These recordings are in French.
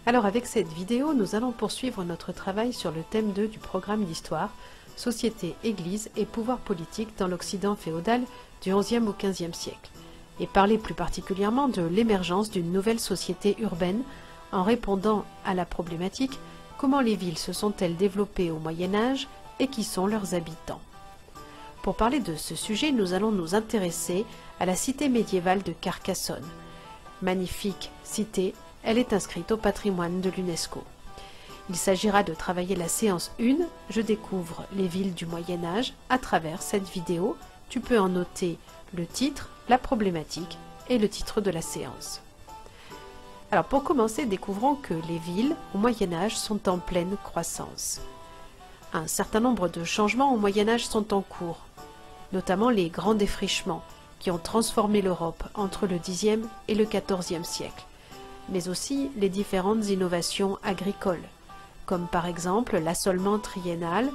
Alors avec cette vidéo, nous allons poursuivre notre travail sur le thème 2 du programme d'histoire, Société, Église et pouvoir politique dans l'Occident féodal du XIe au XVe siècle, et parler plus particulièrement de l'émergence d'une nouvelle société urbaine en répondant à la problématique « Comment les villes se sont-elles développées au Moyen-Âge et qui sont leurs habitants ?» Pour parler de ce sujet, nous allons nous intéresser à la cité médiévale de Carcassonne. Magnifique cité, elle est inscrite au patrimoine de l'UNESCO. Il s'agira de travailler la séance 1, je découvre les villes du Moyen-Âge à travers cette vidéo. Tu peux en noter le titre, la problématique et le titre de la séance. Alors pour commencer, découvrons que les villes au Moyen-Âge sont en pleine croissance. Un certain nombre de changements au Moyen-Âge sont en cours, notamment les grands défrichements qui ont transformé l'Europe entre le Xe et le XIVe siècle, mais aussi les différentes innovations agricoles, comme par exemple l'assolement triennal,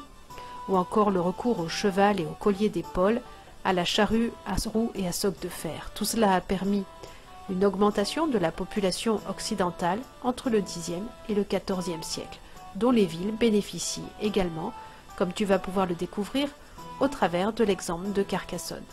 ou encore le recours au cheval et au collier d'épaule, à la charrue à roues et à soc de fer. Tout cela a permis une augmentation de la population occidentale entre le Xe et le XIVe siècle, dont les villes bénéficient également, comme tu vas pouvoir le découvrir au travers de l'exemple de Carcassonne.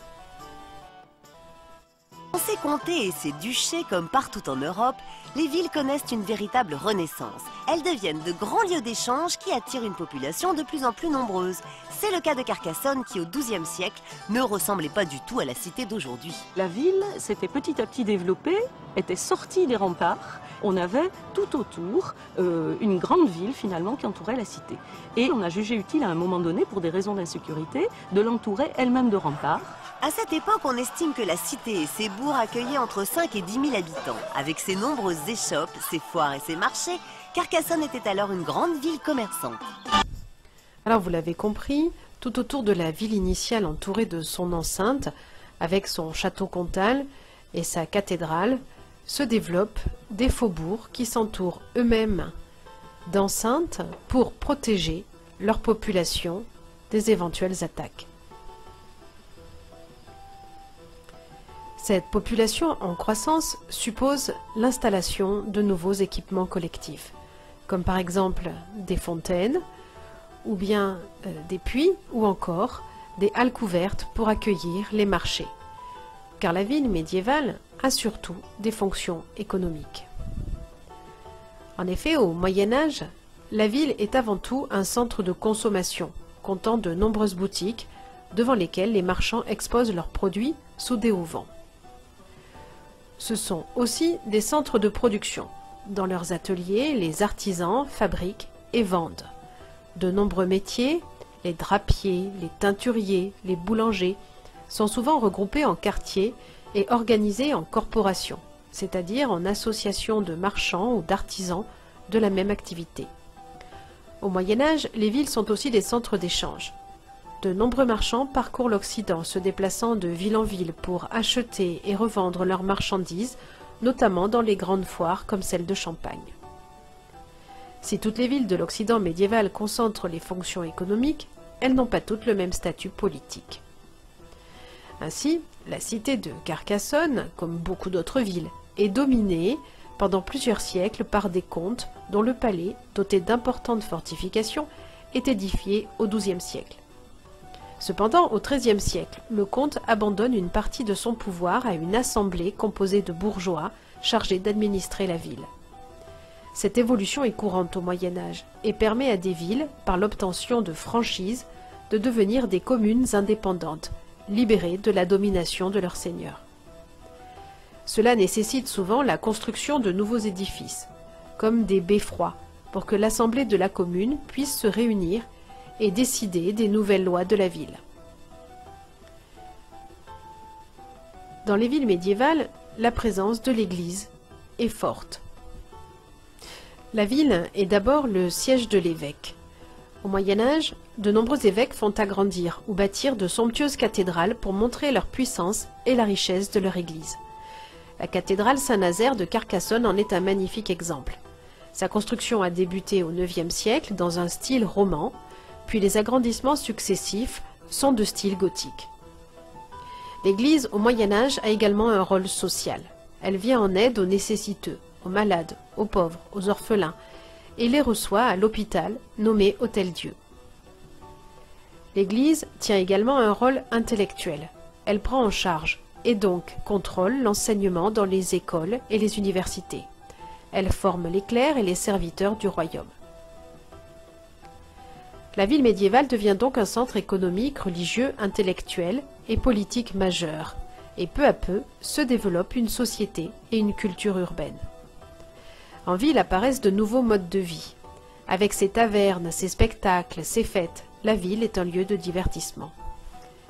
Dans ces comtés et ces duchés, comme partout en Europe, les villes connaissent une véritable renaissance. Elles deviennent de grands lieux d'échange qui attirent une population de plus en plus nombreuse. C'est le cas de Carcassonne qui, au XIIe siècle, ne ressemblait pas du tout à la cité d'aujourd'hui. La ville s'était petit à petit développée, était sortie des remparts. On avait tout autour une grande ville finalement qui entourait la cité. Et on a jugé utile à un moment donné, pour des raisons d'insécurité, de l'entourer elle-même de remparts. À cette époque, on estime que la cité et ses bourgs accueillaient entre 5 et 10 000 habitants. Avec ses nombreuses échoppes, ses foires et ses marchés, Carcassonne était alors une grande ville commerçante. Alors vous l'avez compris, tout autour de la ville initiale entourée de son enceinte, avec son château comtal et sa cathédrale, se développent des faubourgs qui s'entourent eux-mêmes d'enceintes pour protéger leur population des éventuelles attaques. Cette population en croissance suppose l'installation de nouveaux équipements collectifs, comme par exemple des fontaines, ou bien des puits, ou encore des halles couvertes pour accueillir les marchés. Car la ville médiévale a surtout des fonctions économiques. En effet, au Moyen-Âge, la ville est avant tout un centre de consommation, comptant de nombreuses boutiques, devant lesquelles les marchands exposent leurs produits sous des auvents. Ce sont aussi des centres de production. Dans leurs ateliers, les artisans fabriquent et vendent. De nombreux métiers, les drapiers, les teinturiers, les boulangers, sont souvent regroupés en quartiers et organisés en corporations, c'est-à-dire en associations de marchands ou d'artisans de la même activité. Au Moyen-Âge, les villes sont aussi des centres d'échange. De nombreux marchands parcourent l'Occident, se déplaçant de ville en ville pour acheter et revendre leurs marchandises, notamment dans les grandes foires comme celle de Champagne. Si toutes les villes de l'Occident médiéval concentrent les fonctions économiques, elles n'ont pas toutes le même statut politique. Ainsi, la cité de Carcassonne, comme beaucoup d'autres villes, est dominée pendant plusieurs siècles par des comtes dont le palais, doté d'importantes fortifications, est édifié au XIIe siècle. Cependant, au XIIIe siècle, le comte abandonne une partie de son pouvoir à une assemblée composée de bourgeois chargés d'administrer la ville. Cette évolution est courante au Moyen-Âge et permet à des villes, par l'obtention de franchises, de devenir des communes indépendantes, libérées de la domination de leurs seigneurs. Cela nécessite souvent la construction de nouveaux édifices, comme des beffrois, pour que l'assemblée de la commune puisse se réunir et décider des nouvelles lois de la ville. Dans les villes médiévales, la présence de l'église est forte. La ville est d'abord le siège de l'évêque. Au Moyen-Âge, de nombreux évêques font agrandir ou bâtir de somptueuses cathédrales pour montrer leur puissance et la richesse de leur église. La cathédrale Saint-Nazaire de Carcassonne en est un magnifique exemple. Sa construction a débuté au IXe siècle dans un style roman, puis les agrandissements successifs sont de style gothique. L'Église au Moyen-Âge a également un rôle social. Elle vient en aide aux nécessiteux, aux aux malades, aux pauvres, aux orphelins, et les reçoit à l'hôpital nommé Hôtel-Dieu. L'Église tient également un rôle intellectuel. Elle prend en charge et donc contrôle l'enseignement dans les écoles et les universités. Elle forme les clercs et les serviteurs du royaume. La ville médiévale devient donc un centre économique, religieux, intellectuel et politique majeur, et peu à peu se développe une société et une culture urbaine. En ville apparaissent de nouveaux modes de vie. Avec ses tavernes, ses spectacles, ses fêtes, la ville est un lieu de divertissement.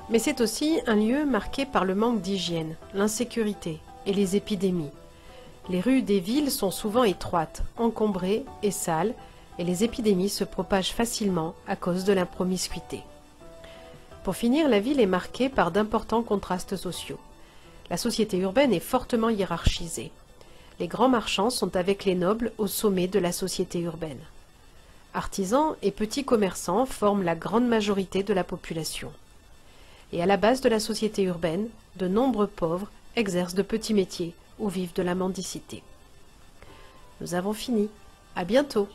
Mais c'est aussi un lieu marqué par le manque d'hygiène, l'insécurité et les épidémies. Les rues des villes sont souvent étroites, encombrées et sales, et les épidémies se propagent facilement à cause de la promiscuité. Pour finir, la ville est marquée par d'importants contrastes sociaux. La société urbaine est fortement hiérarchisée. Les grands marchands sont avec les nobles au sommet de la société urbaine. Artisans et petits commerçants forment la grande majorité de la population. Et à la base de la société urbaine, de nombreux pauvres exercent de petits métiers ou vivent de la mendicité. Nous avons fini. À bientôt!